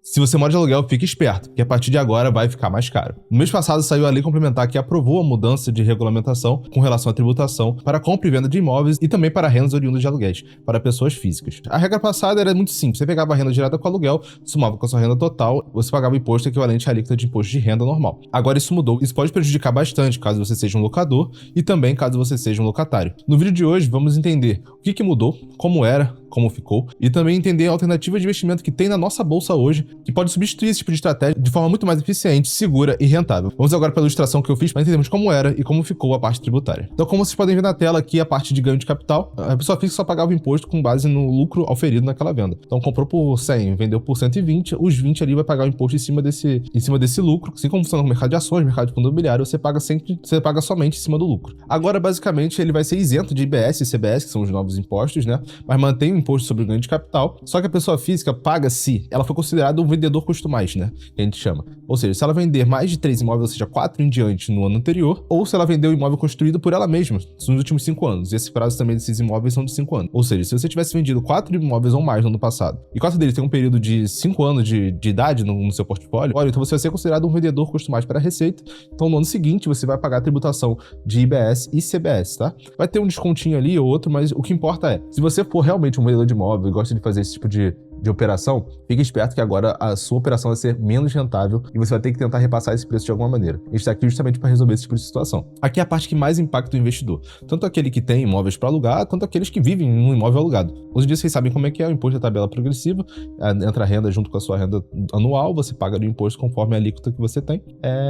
Se você mora de aluguel, fique esperto, que a partir de agora vai ficar mais caro. No mês passado saiu a lei complementar que aprovou a mudança de regulamentação com relação à tributação para compra e venda de imóveis e também para rendas oriundas de aluguéis, para pessoas físicas. A regra passada era muito simples, você pegava a renda direta com o aluguel, somava com a sua renda total, você pagava o imposto equivalente à alíquota de imposto de renda normal. Agora isso mudou, isso pode prejudicar bastante caso você seja um locador e também caso você seja um locatário. No vídeo de hoje vamos entender o que mudou, como era, como ficou, e também entender a alternativa de investimento que tem na nossa bolsa hoje, que pode substituir esse tipo de estratégia de forma muito mais eficiente, segura e rentável. Vamos agora para a ilustração que eu fiz para entendermos como era e como ficou a parte tributária. Então, como vocês podem ver na tela aqui, a parte de ganho de capital, a pessoa física só pagava o imposto com base no lucro auferido naquela venda. Então, comprou por 100, vendeu por 120, os 20 ali vai pagar o imposto em cima desse lucro. Assim como funciona no mercado de ações, mercado de fundo imobiliário, você paga somente em cima do lucro. Agora, basicamente, ele vai ser isento de IBS e CBS, que são os novos impostos, né? Mas mantém o imposto sobre o ganho de capital, só que a pessoa física paga se ela for considerada um vendedor custo mais, né? Que a gente chama. Ou seja, se ela vender mais de 3 imóveis, ou seja, 4 em diante no ano anterior, ou se ela vendeu o imóvel construído por ela mesma nos últimos 5 anos. E esse prazo também desses imóveis são de 5 anos. Ou seja, se você tivesse vendido 4 imóveis ou mais no ano passado, e 4 deles têm um período de 5 anos de idade no seu portfólio, olha, então você vai ser considerado um vendedor custo mais para a Receita. Então no ano seguinte você vai pagar a tributação de IBS e CBS, tá? Vai ter um descontinho ali ou outro, mas o que importa é, se você for realmente um vendedor de imóvel e gosta de fazer esse tipo de operação, fique esperto que agora a sua operação vai ser menos rentável e você vai ter que tentar repassar esse preço de alguma maneira. A gente está aqui justamente para resolver esse tipo de situação. Aqui é a parte que mais impacta o investidor, tanto aquele que tem imóveis para alugar, quanto aqueles que vivem em um imóvel alugado. Hoje em dia vocês sabem como é que é o imposto da tabela progressiva, entra a renda junto com a sua renda anual, você paga o imposto conforme a alíquota que você tem,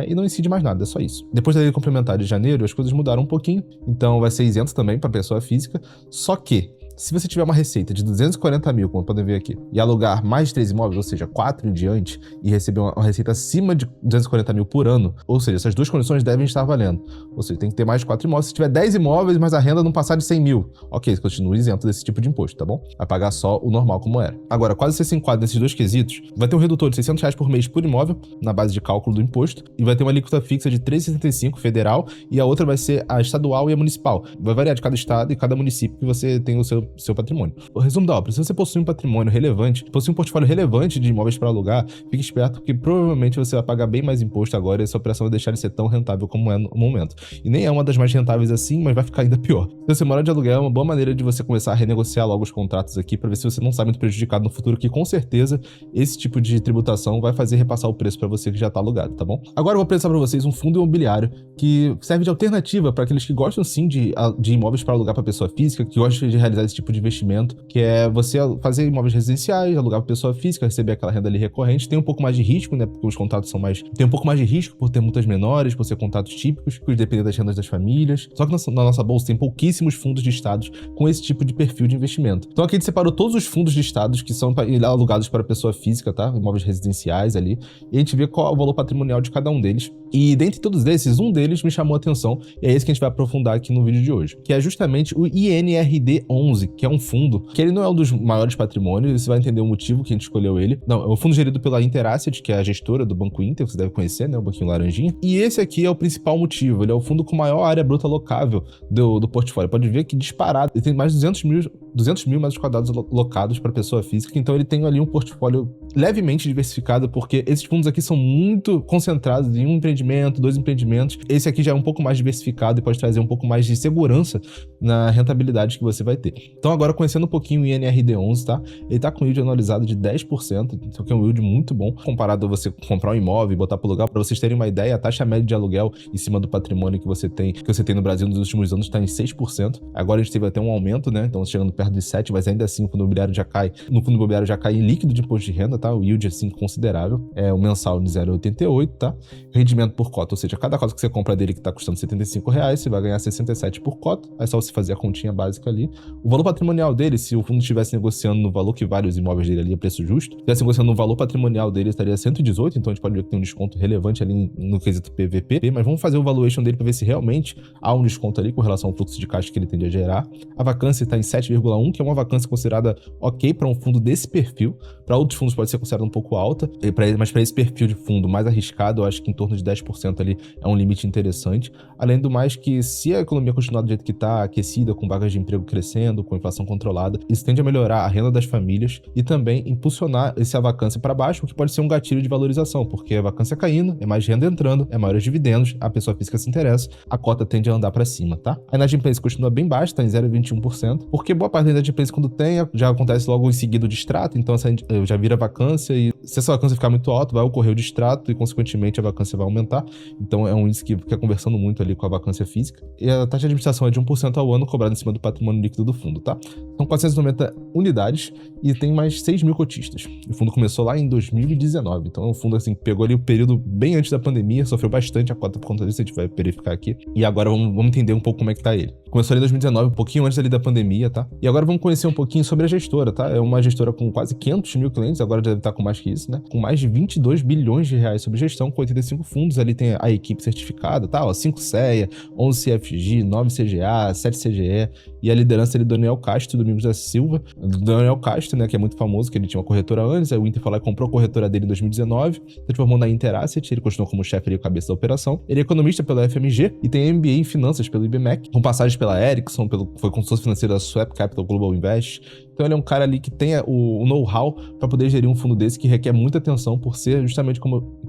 e não incide mais nada, é só isso. Depois da lei complementar de janeiro, as coisas mudaram um pouquinho, então vai ser isento também para pessoa física, só que se você tiver uma receita de 240 mil, como podem ver aqui, e alugar mais de 3 imóveis, ou seja, 4 em diante, e receber uma receita acima de 240 mil por ano, ou seja, essas duas condições devem estar valendo. Ou seja, tem que ter mais de 4 imóveis. Se tiver 10 imóveis, mas a renda não passar de 100 mil, ok, continua isento desse tipo de imposto, tá bom? Vai pagar só o normal como era. Agora, quase você se enquadra nesses dois quesitos, vai ter um redutor de R$600 por mês por imóvel, na base de cálculo do imposto, e vai ter uma alíquota fixa de 3,75 federal, e a outra vai ser a estadual e a municipal. Vai variar de cada estado e cada município que você tem o seu patrimônio. O resumo da obra: se você possui um patrimônio relevante, possui um portfólio relevante de imóveis para alugar, fique esperto porque provavelmente você vai pagar bem mais imposto agora e essa operação vai deixar de ser tão rentável como é no momento. E nem é uma das mais rentáveis assim, mas vai ficar ainda pior. Se você mora de aluguel, é uma boa maneira de você começar a renegociar logo os contratos aqui para ver se você não sai muito prejudicado no futuro, que com certeza esse tipo de tributação vai fazer repassar o preço para você que já está alugado, tá bom? Agora eu vou apresentar para vocês um fundo imobiliário que serve de alternativa para aqueles que gostam sim de imóveis para alugar para pessoa física, que gostam de realizar esse tipo de investimento, que é você fazer imóveis residenciais, alugar para pessoa física, receber aquela renda ali recorrente. Tem um pouco mais de risco, né, porque os contratos são mais... Tem um pouco mais de risco por ter multas menores, por ser contratos típicos, depender das rendas das famílias. Só que na nossa bolsa tem pouquíssimos fundos de estados com esse tipo de perfil de investimento. Então aqui a gente separou todos os fundos de estados que são alugados para pessoa física, tá? Imóveis residenciais ali. E a gente vê qual é o valor patrimonial de cada um deles. E dentre todos esses, um deles me chamou a atenção, e é esse que a gente vai aprofundar aqui no vídeo de hoje, que é justamente o INRD11, que é um fundo que ele não é um dos maiores patrimônios, você vai entender o motivo que a gente escolheu ele. Não, é um fundo gerido pela Interasset, que é a gestora do Banco Inter, você deve conhecer, né, o banquinho laranjinha. E esse aqui é o principal motivo, ele é o fundo com maior área bruta locável do portfólio. Pode ver que disparado, ele tem mais de 200 mil metros quadrados locados para pessoa física, então ele tem ali um portfólio levemente diversificado, porque esses fundos aqui são muito concentrados em um empreendimento, 2 empreendimentos. Esse aqui já é um pouco mais diversificado e pode trazer um pouco mais de segurança na rentabilidade que você vai ter. Então agora, conhecendo um pouquinho o INRD11, tá? Ele tá com yield anualizado de 10%, então que é um yield muito bom, comparado a você comprar um imóvel e botar para alugar. Para vocês terem uma ideia, a taxa média de aluguel em cima do patrimônio que você tem no Brasil nos últimos anos está em 6%. Agora a gente teve até um aumento, né? Então chegando perto de 7%, mas ainda assim o fundo imobiliário já cai. No fundo imobiliário já cai em líquido de imposto de renda, tá? O yield assim considerável. É o mensal de 0,88, tá? Rendimento por cota, ou seja, cada cota que você compra dele que tá custando R$75, você vai ganhar 67 por cota. É só você fazer a continha básica ali. O valor patrimonial dele, se o fundo estivesse negociando no valor que vale os imóveis dele ali a preço justo, estivesse negociando no valor patrimonial dele, estaria 118, então a gente pode ver que tem um desconto relevante ali no quesito PVP, mas vamos fazer o valuation dele para ver se realmente há um desconto ali com relação ao fluxo de caixa que ele tende a gerar. A vacância está em 4,1, que é uma vacância considerada ok para um fundo desse perfil. Para outros fundos pode ser considerada um pouco alta, mas para esse perfil de fundo mais arriscado, eu acho que em torno de 10% ali é um limite interessante. Além do mais que, se a economia continuar do jeito que está, aquecida, com vagas de emprego crescendo, com inflação controlada, isso tende a melhorar a renda das famílias e também impulsionar essa vacância para baixo, o que pode ser um gatilho de valorização, porque a vacância caindo, é mais renda entrando, é maiores dividendos, a pessoa física se interessa, a cota tende a andar para cima, tá? A inadimplência continua bem baixa, está em 0,21%, porque boa parte da inadimplência, quando tem, já acontece logo em seguida o distrato, então já vira vacância, e se essa vacância ficar muito alta, vai ocorrer o distrato e, consequentemente, a vacância vai aumentar. Então é um índice que fica conversando muito ali com a vacância física. E a taxa de administração é de 1% ao ano, cobrada em cima do patrimônio líquido do fundo, tá? São 490 unidades e tem mais 6 mil cotistas. O fundo começou lá em 2019, então é um fundo assim, que pegou ali o período bem antes da pandemia, sofreu bastante a cota por conta disso, a gente vai verificar aqui. E agora vamos entender um pouco como é que tá ele. Começou ali em 2019, um pouquinho antes ali da pandemia, tá? E agora vamos conhecer um pouquinho sobre a gestora, tá? É uma gestora com quase 500 mil clientes, agora deve estar com mais que isso, né? Com mais de 22 bilhões de reais sob gestão, com 85 fundos, ali tem a equipe certificada, tá? Ó, 5 CEA, 11 CFG, 9 CGA, 7 CGE, e a liderança ali do Daniel Castro, do Domingos da Silva. Do Daniel Castro, né, que é muito famoso, que ele tinha uma corretora antes, aí o Inter foi lá e comprou a corretora dele em 2019, se formou na Interasset, ele continuou como chefe ali, cabeça da operação. Ele é economista pela FMG e tem MBA em finanças pelo IBMEC, com passagens pela Ericsson, foi consultor financeiro da Swap Capital Global Invest. Então ele é um cara ali que tem o know-how para poder gerir um fundo desse, que requer muita atenção por ser justamente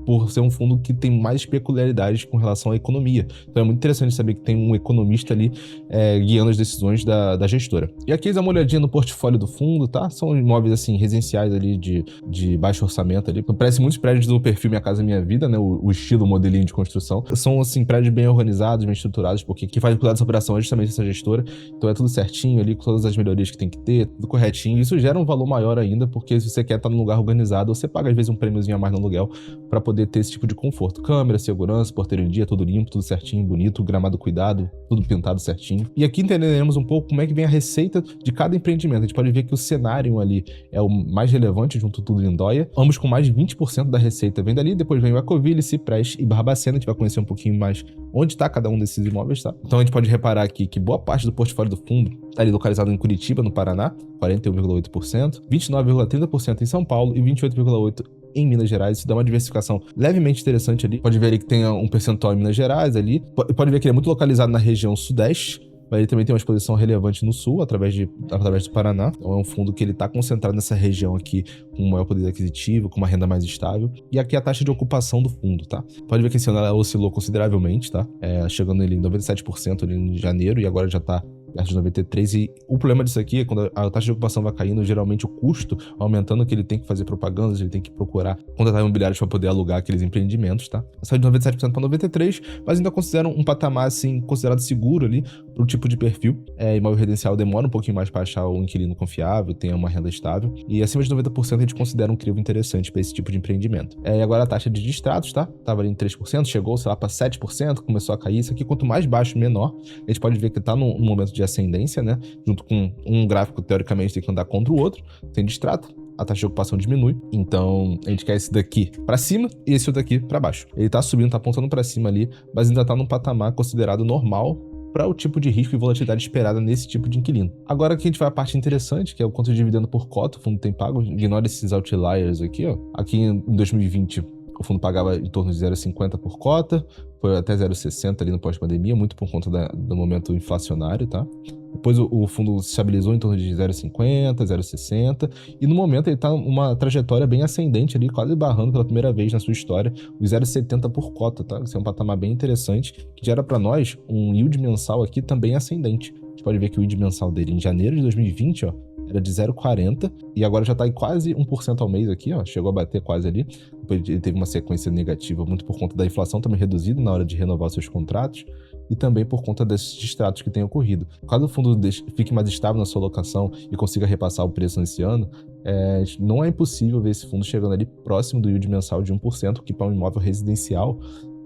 por ser um fundo que tem mais peculiaridades com relação à economia. Então é muito interessante saber que tem um economista ali guiando as decisões da gestora. E aqui eles dão uma olhadinha no portfólio do fundo, tá? São imóveis assim residenciais ali de baixo orçamento ali. Parece muitos prédios do perfil Minha Casa Minha Vida, né? O estilo, o modelinho de construção. São assim prédios bem organizados, bem estruturados, porque quem faz cuidar dessa operação é justamente essa gestora. Então é tudo certinho ali, com todas as melhorias que tem que ter, tudo corretinho. Isso gera um valor maior ainda, porque se você quer estar num lugar organizado, você paga às vezes um prêmiozinho a mais no aluguel para poder ter esse tipo de conforto. Câmera, segurança, porteiro em dia, tudo limpo, tudo certinho, bonito, gramado cuidado, tudo pintado certinho. E aqui entenderemos um pouco como é que vem a receita de cada empreendimento. A gente pode ver que o cenário ali é o mais relevante junto tudo Lindóia, ambos com mais de 20% da receita vem dali, depois vem o Ecoville, Cipreste e Barbacena. A gente vai conhecer um pouquinho mais onde está cada um desses imóveis, tá? Então a gente pode reparar aqui que boa parte do portfólio do fundo está ali localizado em Curitiba, no Paraná, 41,8%, 29,30% em São Paulo e 28,8% em Minas Gerais. Isso dá uma diversificação levemente interessante ali. Pode ver ali que tem um percentual em Minas Gerais ali. Pode ver que ele é muito localizado na região sudeste, mas ele também tem uma exposição relevante no sul, através do Paraná. Então é um fundo que ele está concentrado nessa região aqui, com um maior poder aquisitivo, com uma renda mais estável. E aqui é a taxa de ocupação do fundo, tá? Pode ver que esse ano ela oscilou consideravelmente, tá? Chegando ali em 97% ali em janeiro, e agora já está perto de 93%, e o problema disso aqui é quando a taxa de ocupação vai caindo, geralmente o custo aumentando, que ele tem que fazer propagandas, ele tem que procurar contratar imobiliários para poder alugar aqueles empreendimentos, tá? Saiu de 97% para 93%, mas ainda consideram um patamar, assim, considerado seguro ali para o tipo de perfil. Imóvel residencial demora um pouquinho mais para achar um inquilino confiável, tenha uma renda estável, e acima de 90% a gente considera um crivo interessante para esse tipo de empreendimento. E agora a taxa de distratos, tá? Tava ali em 3%, chegou, sei lá, para 7%, começou a cair. Isso aqui, quanto mais baixo, menor. A gente pode ver que tá num momento de ascendência, né? Junto com um gráfico, teoricamente, tem que andar contra o outro. Tem distrato, a taxa de ocupação diminui. Então, a gente quer esse daqui para cima e esse daqui para baixo. Ele tá subindo, tá apontando para cima ali, mas ainda tá num patamar considerado normal para o tipo de risco e volatilidade esperada nesse tipo de inquilino. Agora que a gente vai à parte interessante, que é o quanto de dividendo por cota o fundo tem pago. Ignora esses outliers aqui, ó. Aqui em 2020, o fundo pagava em torno de 0,50 por cota, foi até 0,60 ali no pós-pandemia, muito por conta do momento inflacionário, tá? Depois o fundo se estabilizou em torno de 0,50, 0,60, e no momento ele está uma trajetória bem ascendente ali, quase barrando pela primeira vez na sua história o 0,70 por cota, tá? Isso é um patamar bem interessante, que gera para nós um yield mensal aqui também ascendente. A gente pode ver que o yield mensal dele em janeiro de 2020, ó, era de 0,40 e agora já está em quase 1% ao mês aqui, ó, chegou a bater quase ali. Depois ele teve uma sequência negativa muito por conta da inflação também reduzida na hora de renovar seus contratos e também por conta desses distratos que têm ocorrido. Caso o fundo fique mais estável na sua alocação e consiga repassar o preço nesse ano, não é impossível ver esse fundo chegando ali próximo do yield mensal de 1%, que para um imóvel residencial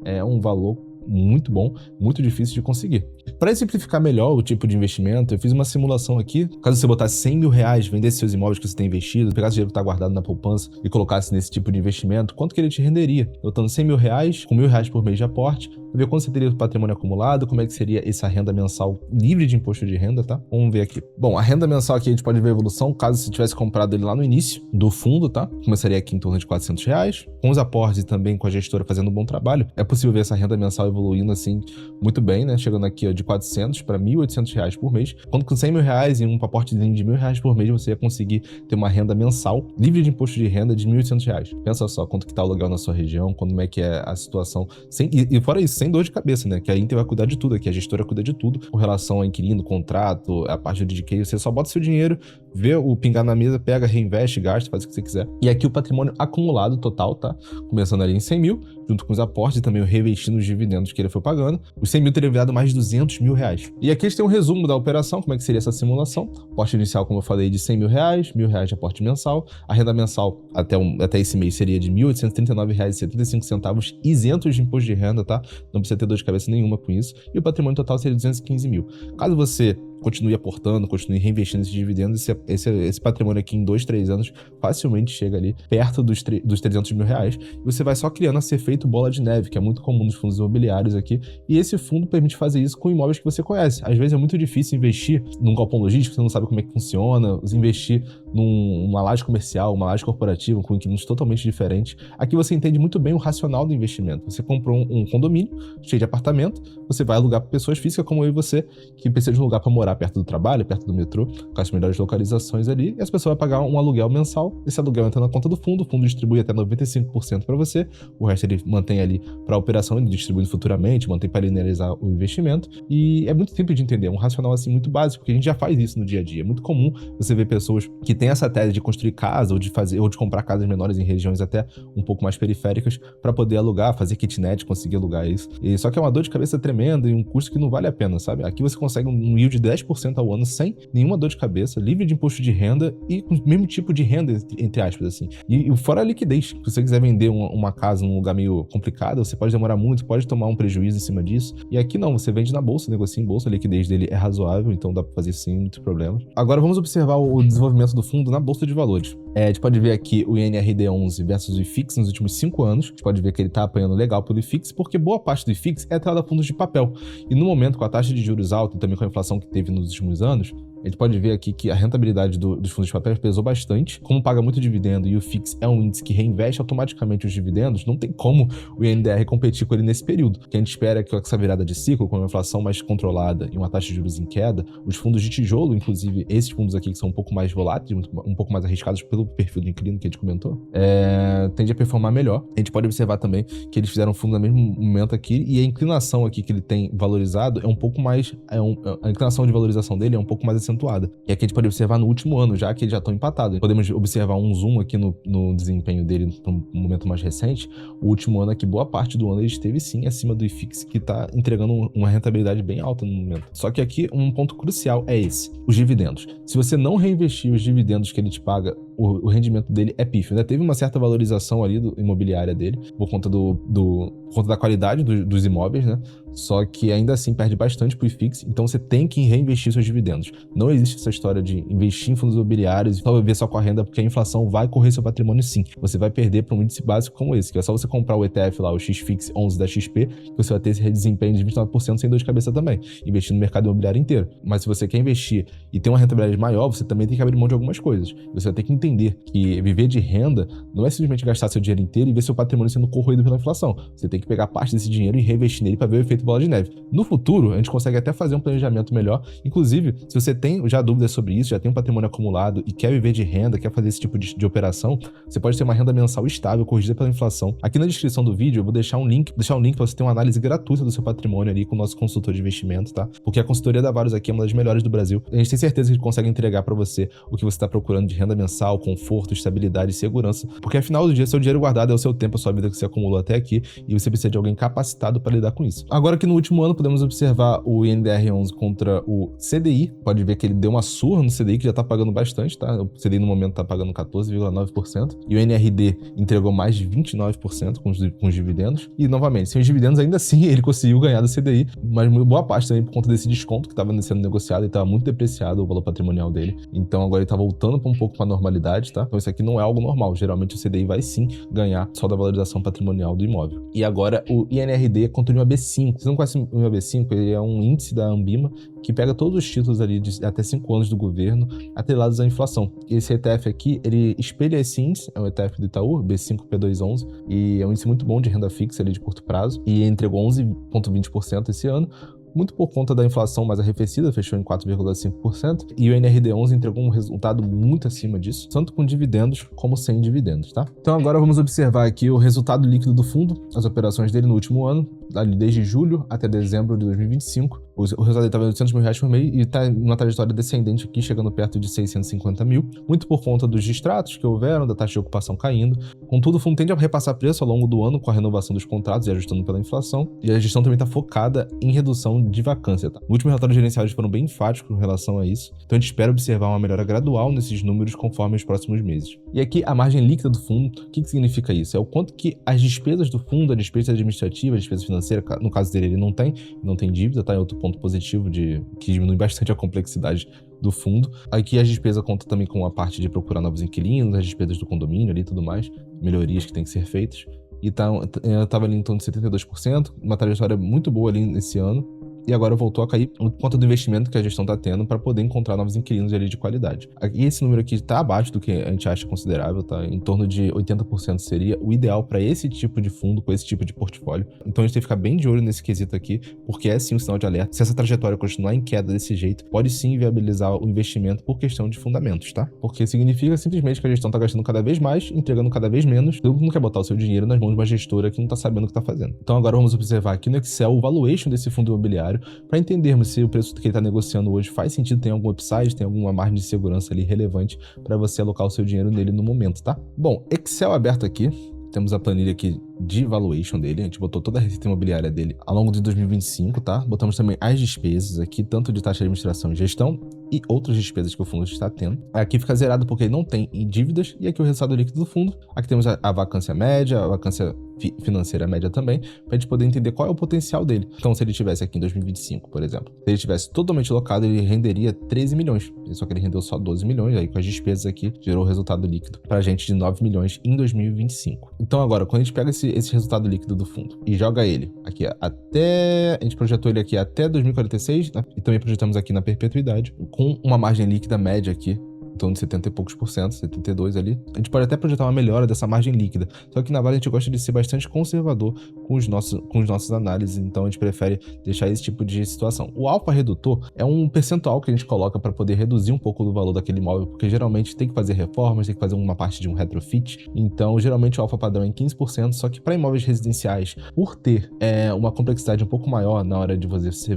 é um valor muito bom, muito difícil de conseguir. Para exemplificar melhor o tipo de investimento, eu fiz uma simulação aqui. Caso você botasse 100 mil reais, vendesse seus imóveis que você tem investido, pegasse o dinheiro que está guardado na poupança e colocasse nesse tipo de investimento, quanto que ele te renderia? Botando 100 mil reais, com R$1.000 por mês de aporte, ver quanto você teria de patrimônio acumulado, como é que seria essa renda mensal livre de imposto de renda, tá? Vamos ver aqui. Bom, a renda mensal aqui a gente pode ver a evolução, caso você tivesse comprado ele lá no início do fundo, tá? Começaria aqui em torno de R$400, com os aportes e também com a gestora fazendo um bom trabalho, é possível ver essa renda mensal evoluindo assim muito bem, né? Chegando aqui ó, de 400 para R$1.800 por mês, quando com 100 mil reais e um aportezinho de R$1.000 por mês, você ia conseguir ter uma renda mensal livre de imposto de renda de R$1.800. Pensa só, quanto que tá o aluguel na sua região, como é que é a situação, e fora isso, sem dor de cabeça, né? Que a Inter vai cuidar de tudo aqui, a gestora cuida de tudo, com relação ao inquilino, contrato, a parte de DK, você só bota seu dinheiro, vê o pingar na mesa, pega, reinveste, gasta, faz o que você quiser. E aqui o patrimônio acumulado total, tá? Começando ali em 100 mil, junto com os aportes e também o reinvestindo os dividendos que ele foi pagando. Os 100 mil teriam virado mais de R$200 mil. E aqui a gente tem um resumo da operação, como é que seria essa simulação. Aporte inicial, como eu falei, de 100 mil reais, R$1.000 de aporte mensal. A renda mensal até esse mês seria de R$1.839,75, isentos de imposto de renda, tá? Não precisa ter dor de cabeça nenhuma com isso. E o patrimônio total seria 215 mil. Caso você continue aportando, continue reinvestindo esses dividendos, esse patrimônio aqui em 2, 3 anos facilmente chega ali perto dos 300 mil reais, e você vai só criando esse efeito bola de neve, que é muito comum nos fundos imobiliários aqui, e esse fundo permite fazer isso com imóveis que você conhece. Às vezes é muito difícil investir num galpão logístico, você não sabe como é que funciona, investir numa laje comercial, uma laje corporativa, com inquilinos totalmente diferentes. Aqui você entende muito bem o racional do investimento. Você comprou um condomínio cheio de apartamento, você vai alugar para pessoas físicas como eu e você, que precisam de um lugar para morar perto do trabalho, perto do metrô, com as melhores localizações ali, e as pessoas vão pagar um aluguel mensal, esse aluguel entra na conta do fundo, o fundo distribui até 95% para você, o resto ele mantém ali para a operação, ele distribui futuramente, mantém para linearizar o investimento, e é muito simples de entender, um racional assim muito básico, porque a gente já faz isso no dia a dia. É muito comum você ver pessoas que têm essa tese de construir casa, ou de comprar casas menores em regiões até um pouco mais periféricas, para poder alugar, fazer kitnet, conseguir alugar isso. E só que é uma dor de cabeça tremenda e um custo que não vale a pena, sabe? Aqui você consegue um yield de 10% ao ano sem nenhuma dor de cabeça, livre de imposto de renda e com o mesmo tipo de renda, entre aspas, assim. E fora a liquidez. Se você quiser vender uma casa num lugar meio complicado, você pode demorar muito, pode tomar um prejuízo em cima disso. E aqui não, você vende na bolsa, negocia em bolsa, a liquidez dele é razoável, então dá pra fazer sem muitos problemas. Agora vamos observar o desenvolvimento do fundo na bolsa de valores. A gente pode ver aqui o INRD11 versus o IFIX nos últimos 5 anos. A gente pode ver que ele tá apanhando legal pelo IFIX, porque boa parte do IFIX é atrelada a fundos de papel. E no momento, com a taxa de juros alta e também com a inflação que teve nos últimos anos, a gente pode ver aqui que a rentabilidade dos fundos de papel pesou bastante. Como paga muito dividendo e o FIX é um índice que reinveste automaticamente os dividendos, não tem como o INDR competir com ele nesse período. O que a gente espera é que com essa virada de ciclo, com uma inflação mais controlada e uma taxa de juros em queda, os fundos de tijolo, inclusive esses fundos aqui que são um pouco mais voláteis, um pouco mais arriscados pelo perfil do inquilino que a gente comentou, tende a performar melhor. A gente pode observar também que eles fizeram um fundo no mesmo momento aqui e a inclinação aqui que ele tem valorizado é um pouco mais... a inclinação de valorização dele é um pouco mais acentuada. E aqui a gente pode observar no último ano, já que eles já estão empatados. Podemos observar um zoom aqui no desempenho dele para um momento mais recente. O último ano aqui, boa parte do ano, ele esteve sim acima do IFIX, que está entregando uma rentabilidade bem alta no momento. Só que aqui um ponto crucial é esse, os dividendos. Se você não reinvestir os dividendos que ele te paga, o rendimento dele é pífio. Ainda teve uma certa valorização ali imobiliária dele, por conta por conta da qualidade dos imóveis, né? Só que ainda assim perde bastante pro IFIX, então você tem que reinvestir seus dividendos. Não existe essa história de investir em fundos imobiliários e só viver só com a renda, porque a inflação vai correr seu patrimônio sim. Você vai perder para um índice básico como esse, que é só você comprar o ETF lá, o XFIX 11 da XP, que você vai ter esse desempenho de 29% sem dor de cabeça também, investir no mercado imobiliário inteiro. Mas se você quer investir e ter uma rentabilidade maior, você também tem que abrir mão de algumas coisas. Você vai ter que entender que viver de renda não é simplesmente gastar seu dinheiro inteiro e ver seu patrimônio sendo corroído pela inflação. Você tem que pegar parte desse dinheiro e reinvestir nele para ver o efeito bola de neve. No futuro, a gente consegue até fazer um planejamento melhor. Inclusive, se você tem já dúvidas sobre isso, já tem um patrimônio acumulado e quer viver de renda, quer fazer esse tipo de operação, você pode ter uma renda mensal estável, corrigida pela inflação. Aqui na descrição do vídeo eu vou deixar um link para você ter uma análise gratuita do seu patrimônio ali com o nosso consultor de investimento, tá? Porque a consultoria da Varus aqui é uma das melhores do Brasil. A gente tem certeza que a gente consegue entregar para você o que você está procurando de renda mensal, conforto, estabilidade e segurança. Porque afinal do dia, seu dinheiro guardado é o seu tempo, a sua vida que você acumulou até aqui, e você precisa de alguém capacitado para lidar com isso. Agora Agora aqui no último ano podemos observar o INDR11 contra o CDI. Pode ver que ele deu uma surra no CDI, que já tá pagando bastante, tá? O CDI no momento tá pagando 14,9%. E o NRD entregou mais de 29% com os dividendos. E, novamente, sem os dividendos, ainda assim, ele conseguiu ganhar do CDI. Mas boa parte também por conta desse desconto que estava sendo negociado e estava muito depreciado o valor patrimonial dele. Então, agora ele tá voltando um pouco para a normalidade, tá? Então, isso aqui não é algo normal. Geralmente, o CDI vai sim ganhar só da valorização patrimonial do imóvel. E agora, o INRD contra o IMAB5. Vocês não conhecem o IMAB5? Ele é um índice da Anbima que pega todos os títulos ali de até 5 anos do governo atrelados à inflação. E esse ETF aqui, ele espelha esse índice, é um ETF do Itaú, B5P211, e é um índice muito bom de renda fixa ali de curto prazo, e entregou 11,20% esse ano, muito por conta da inflação mais arrefecida, fechou em 4,5%, e o NRD11 entregou um resultado muito acima disso, tanto com dividendos como sem dividendos, tá? Então agora vamos observar aqui o resultado líquido do fundo, as operações dele no último ano, ali desde julho até dezembro de 2025. O resultado estava em R$800 mil por mês e está em uma trajetória descendente aqui, chegando perto de 650 mil, muito por conta dos distratos que houveram, da taxa de ocupação caindo. Contudo, o fundo tende a repassar preço ao longo do ano com a renovação dos contratos e ajustando pela inflação, e a gestão também está focada em redução de vacância, tá? No último relatório gerencial eles foram bem enfáticos com relação a isso, então a gente espera observar uma melhora gradual nesses números conforme os próximos meses. E aqui a margem líquida do fundo, o que significa isso? É o quanto que as despesas do fundo, a despesa administrativa, a despesa financeira, no caso dele ele não tem dívida, tá? É outro ponto positivo que diminui bastante a complexidade do fundo. Aqui as despesas contam também com a parte de procurar novos inquilinos, as despesas do condomínio ali e tudo mais, melhorias que têm que ser feitas. E tava ali em torno de 72%, uma trajetória muito boa ali nesse ano. E agora voltou a cair por conta do investimento que a gestão está tendo para poder encontrar novos inquilinos ali de qualidade. E esse número aqui está abaixo do que a gente acha considerável, tá? Em torno de 80% seria o ideal para esse tipo de fundo, com esse tipo de portfólio. Então a gente tem que ficar bem de olho nesse quesito aqui, porque é sim um sinal de alerta. Se essa trajetória continuar em queda desse jeito, pode sim viabilizar o investimento por questão de fundamentos, tá? Porque significa simplesmente que a gestão está gastando cada vez mais, entregando cada vez menos. Todo mundo quer botar o seu dinheiro nas mãos de uma gestora que não está sabendo o que está fazendo. Então agora vamos observar aqui no Excel o valuation desse fundo imobiliário, para entendermos se o preço que ele está negociando hoje faz sentido, tem algum upside, tem alguma margem de segurança ali relevante para você alocar o seu dinheiro nele no momento, tá? Bom, Excel aberto aqui, temos a planilha aqui de valuation dele, a gente botou toda a receita imobiliária dele ao longo de 2025, tá? Botamos também as despesas aqui, tanto de taxa de administração e gestão e outras despesas que o fundo está tendo. Aqui fica zerado porque ele não tem dívidas, e aqui o resultado líquido do fundo. Aqui temos a vacância média, a vacância financeira média também, para a gente poder entender qual é o potencial dele. Então, se ele tivesse aqui em 2025, por exemplo, se ele tivesse totalmente locado, ele renderia 13 milhões. Só que ele rendeu só 12 milhões, aí com as despesas aqui, gerou o resultado líquido pra gente de 9 milhões em 2025. Então agora, quando a gente pega esse resultado líquido do fundo e joga ele aqui até... A gente projetou ele aqui até 2046, né? E também projetamos aqui na perpetuidade, com uma margem líquida média aqui, em torno de 70 e poucos por cento, 72 ali. A gente pode até projetar uma melhora dessa margem líquida, só que na Vale a gente gosta de ser bastante conservador com os nossos análises, então a gente prefere deixar esse tipo de situação. O alfa redutor é um percentual que a gente coloca para poder reduzir um pouco do valor daquele imóvel, porque geralmente tem que fazer reformas, tem que fazer uma parte de um retrofit, então geralmente o alfa padrão é em 15%, só que para imóveis residenciais, por ter uma complexidade um pouco maior na hora de você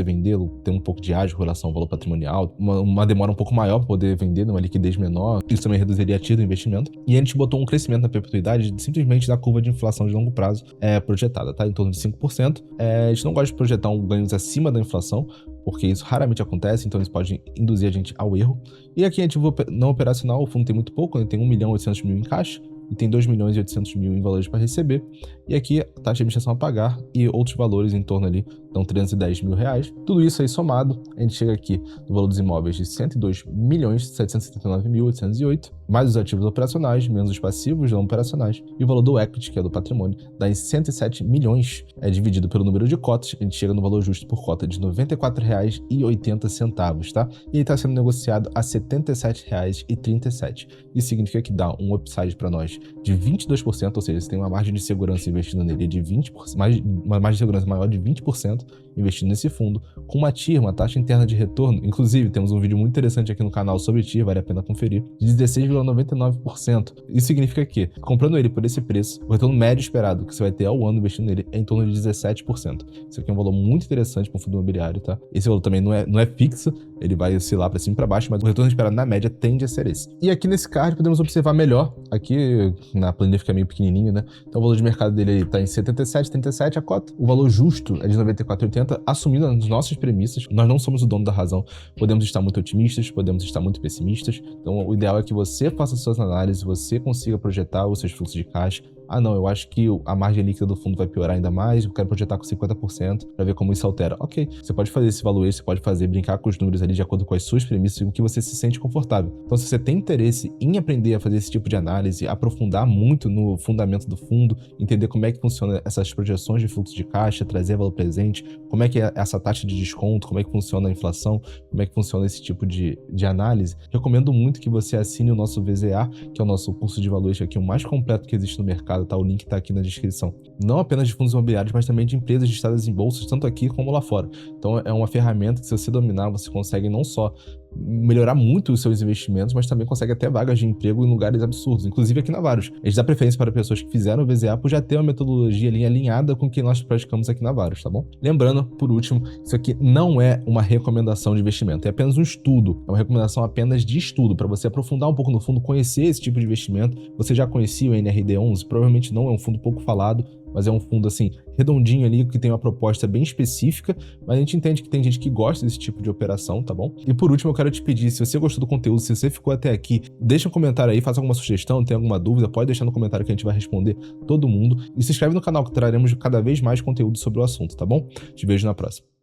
vendê-lo, ter um pouco de ágio com relação ao valor patrimonial, uma demora um pouco maior para poder vender numa liquidez menor, isso também reduziria a TIR do investimento. E a gente botou um crescimento na perpetuidade simplesmente da curva de inflação de longo prazo projetada, tá? Em torno de 5%. A gente não gosta de projetar ganhos acima da inflação, porque isso raramente acontece, então isso pode induzir a gente ao erro. E aqui a gente não operacional, o fundo tem muito pouco, tem 1.800.000 em caixa, e tem 2.800.000 em valores para receber, e aqui a taxa de administração a pagar e outros valores em torno ali, então 310 mil reais. Tudo isso aí somado, a gente chega aqui no valor dos imóveis de 102.779.808, mais os ativos operacionais, menos os passivos não operacionais, e o valor do equity, que é do patrimônio, dá em 107 milhões, dividido pelo número de cotas, a gente chega no valor justo por cota de R$ 94,80, tá? E ele está sendo negociado a R$ 77,37. Isso significa que dá um upside para nós de 22%, ou seja, você tem uma margem de segurança investindo nele de 20%, uma margem de segurança maior de 20%, investindo nesse fundo, com uma TIR, uma taxa interna de retorno, inclusive temos um vídeo muito interessante aqui no canal sobre TIR, vale a pena conferir, de 16,99%. Isso significa que, comprando ele por esse preço, o retorno médio esperado que você vai ter ao ano investindo nele é em torno de 17%. Isso aqui é um valor muito interessante para um fundo imobiliário, tá? Esse valor também não é fixo, ele vai oscilar para cima e para baixo, mas o retorno esperado na média tende a ser esse. E aqui nesse card podemos observar melhor, aqui na planilha fica meio pequenininho, né? Então o valor de mercado dele está em 77,37 a cota. O valor justo é de 94,80, assumindo as nossas premissas. Nós não somos o dono da razão. Podemos estar muito otimistas, podemos estar muito pessimistas. Então o ideal é que você faça suas análises, você consiga projetar os seus fluxos de caixa. Ah, não, eu acho que a margem líquida do fundo vai piorar ainda mais, eu quero projetar com 50% para ver como isso altera. Ok, você pode fazer esse valuation, você pode brincar com os números ali de acordo com as suas premissas e com o que você se sente confortável. Então, se você tem interesse em aprender a fazer esse tipo de análise, aprofundar muito no fundamento do fundo, entender como é que funciona essas projeções de fluxo de caixa, trazer valor presente, como é que é essa taxa de desconto, como é que funciona a inflação, como é que funciona esse tipo de análise, recomendo muito que você assine o nosso VZA, que é o nosso curso de valuation aqui, o mais completo que existe no mercado. Tá? O link está aqui na descrição. Não apenas de fundos imobiliários, mas também de empresas listadas em bolsas, tanto aqui como lá fora. Então é uma ferramenta que, se você dominar, você consegue não só melhorar muito os seus investimentos, mas também consegue até vagas de emprego em lugares absurdos, inclusive aqui na Varus. A gente dá preferência para pessoas que fizeram o VZA por já ter uma metodologia ali alinhada com o que nós praticamos aqui na Varus, tá bom? Lembrando, por último, isso aqui não é uma recomendação de investimento, é apenas um estudo, é uma recomendação apenas de estudo, para você aprofundar um pouco no fundo, conhecer esse tipo de investimento. Você já conhecia o NRD11? Provavelmente não, é um fundo pouco falado, mas é um fundo assim, redondinho ali, que tem uma proposta bem específica, mas a gente entende que tem gente que gosta desse tipo de operação, tá bom? E por último, eu quero te pedir, se você gostou do conteúdo, se você ficou até aqui, deixa um comentário aí, faça alguma sugestão, tem alguma dúvida, pode deixar no comentário que a gente vai responder todo mundo. E se inscreve no canal que traremos cada vez mais conteúdo sobre o assunto, tá bom? Te vejo na próxima.